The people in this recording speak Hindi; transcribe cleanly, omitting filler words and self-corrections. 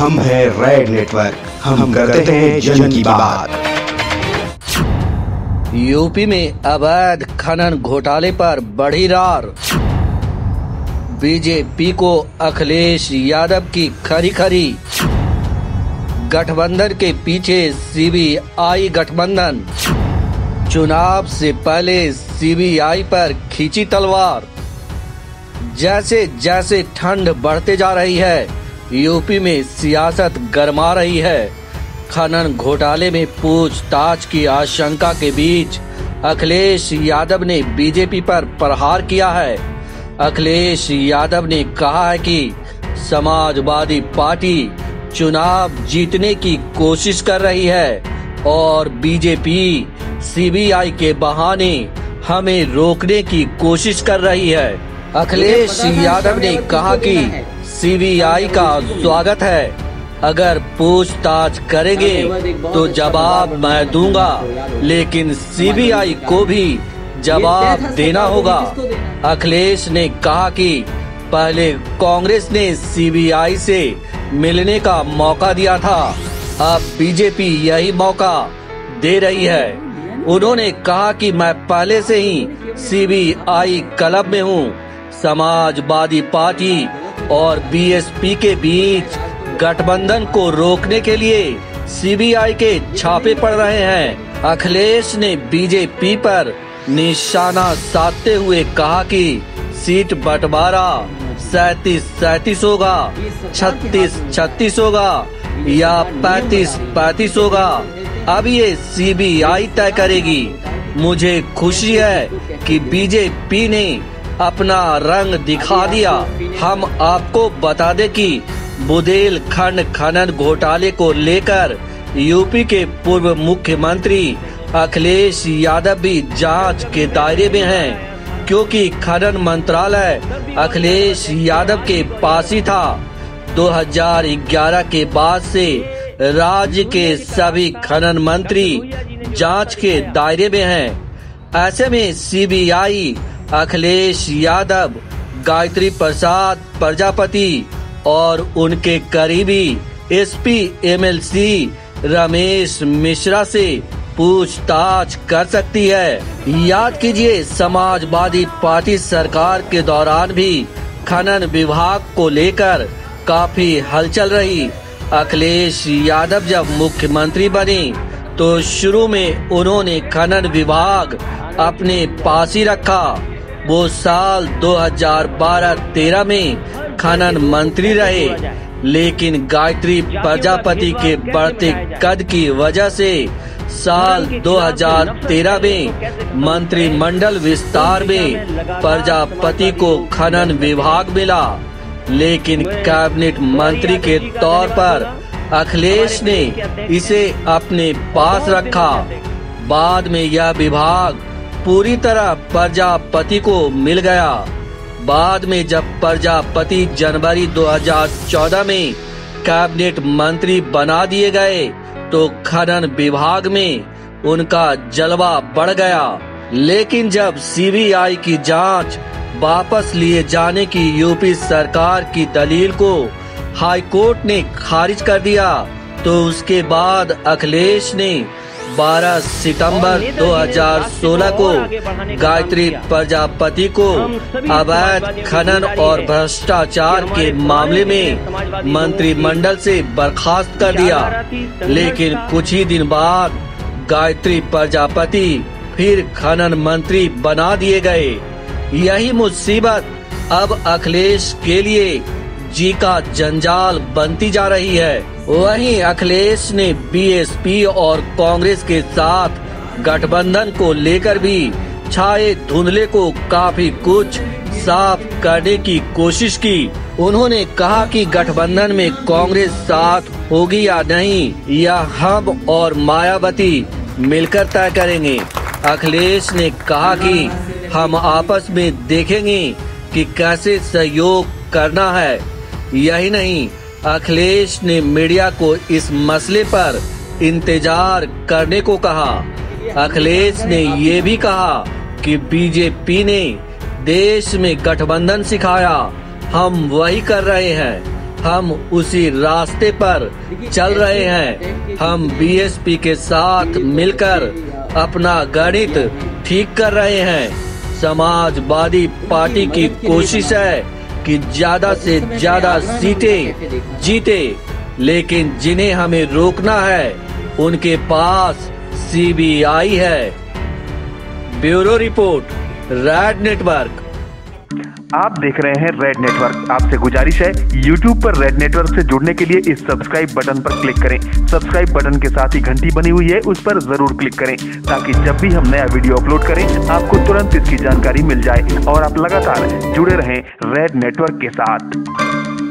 हम हैं रेड नेटवर्क, हम करते हैं जन की बात। यूपी में अवैध खनन घोटाले पर बढ़ी रार। बीजेपी को अखिलेश यादव की खरी खरी। गठबंधन के पीछे सीबीआई गठबंधन। चुनाव से पहले सीबीआई पर खींची तलवार। जैसे जैसे ठंड बढ़ते जा रही है, यूपी में सियासत गरमा रही है। खनन घोटाले में पूछताछ की आशंका के बीच अखिलेश यादव ने बीजेपी पर प्रहार किया है। अखिलेश यादव ने कहा है कि समाजवादी पार्टी चुनाव जीतने की कोशिश कर रही है और बीजेपी सीबीआई के बहाने हमें रोकने की कोशिश कर रही है। अखिलेश यादव ने कहा कि सीबीआई का स्वागत है, अगर पूछताछ करेंगे तो जवाब मैं दूंगा, लेकिन सीबीआई को भी जवाब देना होगा। अखिलेश ने कहा कि पहले कांग्रेस ने सीबीआई से मिलने का मौका दिया था, अब बीजेपी यही मौका दे रही है। उन्होंने कहा कि मैं पहले से ही सीबीआई क्लब में हूँ। समाजवादी पार्टी और बीएसपी के बीच गठबंधन को रोकने के लिए सीबीआई के छापे पड़ रहे हैं। अखिलेश ने बीजेपी पर निशाना साधते हुए कहा कि सीट बंटवारा 37-37 होगा, 36-36 होगा या 35-35 होगा, अब ये सीबीआई तय करेगी। मुझे खुशी है कि बीजेपी ने अपना रंग दिखा दिया। हम आपको बता दें कि बुंदेलखंड खनन घोटाले को लेकर यूपी के पूर्व मुख्यमंत्री अखिलेश यादव भी जांच के दायरे में हैं, क्योंकि खनन मंत्रालय अखिलेश यादव के पास ही था। 2011 के बाद से राज्य के सभी खनन मंत्री जांच के दायरे में हैं। ऐसे में सीबीआई अखिलेश यादव, गायत्री प्रसाद प्रजापति और उनके करीबी एसपी एमएलसी रमेश मिश्रा से पूछताछ कर सकती है। याद कीजिए, समाजवादी पार्टी सरकार के दौरान भी खनन विभाग को लेकर काफी हलचल रही। अखिलेश यादव जब मुख्यमंत्री बने तो शुरू में उन्होंने खनन विभाग अपने पास ही रखा। वो साल 2012-13 में खनन मंत्री रहे, लेकिन गायत्री प्रजापति के बढ़ते कद की वजह से साल 2013 में मंत्रिमंडल विस्तार में प्रजापति को खनन विभाग मिला, लेकिन कैबिनेट मंत्री के तौर पर अखिलेश ने इसे अपने पास रखा। बाद में यह विभाग पूरी तरह प्रजापति को मिल गया। बाद में जब प्रजापति जनवरी 2014 में कैबिनेट मंत्री बना दिए गए तो खनन विभाग में उनका जलवा बढ़ गया। लेकिन जब सीबीआई की जांच वापस लिए जाने की यूपी सरकार की दलील को हाई कोर्ट ने खारिज कर दिया, तो उसके बाद अखिलेश ने 12 सितंबर 2016 को गायत्री प्रजापति को अवैध खनन और भ्रष्टाचार के मामले में मंत्रिमंडल से बर्खास्त कर दिया। लेकिन कुछ ही दिन बाद गायत्री प्रजापति फिर खनन मंत्री बना दिए गए। यही मुसीबत अब अखिलेश के लिए जी का जंजाल बनती जा रही है। वहीं अखिलेश ने बीएसपी और कांग्रेस के साथ गठबंधन को लेकर भी छाए धुंधले को काफी कुछ साफ करने की कोशिश की। उन्होंने कहा कि गठबंधन में कांग्रेस साथ होगी या नहीं, यह हम और मायावती मिलकर तय करेंगे। अखिलेश ने कहा कि हम आपस में देखेंगे कि कैसे सहयोग करना है। यही नहीं, अखिलेश ने मीडिया को इस मसले पर इंतजार करने को कहा। अखिलेश ने ये भी कहा कि बीजेपी ने देश में गठबंधन सिखाया, हम वही कर रहे हैं। हम उसी रास्ते पर चल रहे हैं। हम बीएसपी के साथ मिलकर अपना गणित ठीक कर रहे हैं। समाजवादी पार्टी की कोशिश है कि ज्यादा से ज्यादा सीटें जीते, लेकिन जिन्हें हमें रोकना है उनके पास सीबीआई है। Bureau report, red network. आप देख रहे हैं रेड नेटवर्क। आपसे गुजारिश है, YouTube पर रेड नेटवर्क से जुड़ने के लिए इस सब्सक्राइब बटन पर क्लिक करें। सब्सक्राइब बटन के साथ ही घंटी बनी हुई है, उस पर जरूर क्लिक करें ताकि जब भी हम नया वीडियो अपलोड करें आपको तुरंत इसकी जानकारी मिल जाए और आप लगातार जुड़े रहें रेड नेटवर्क के साथ।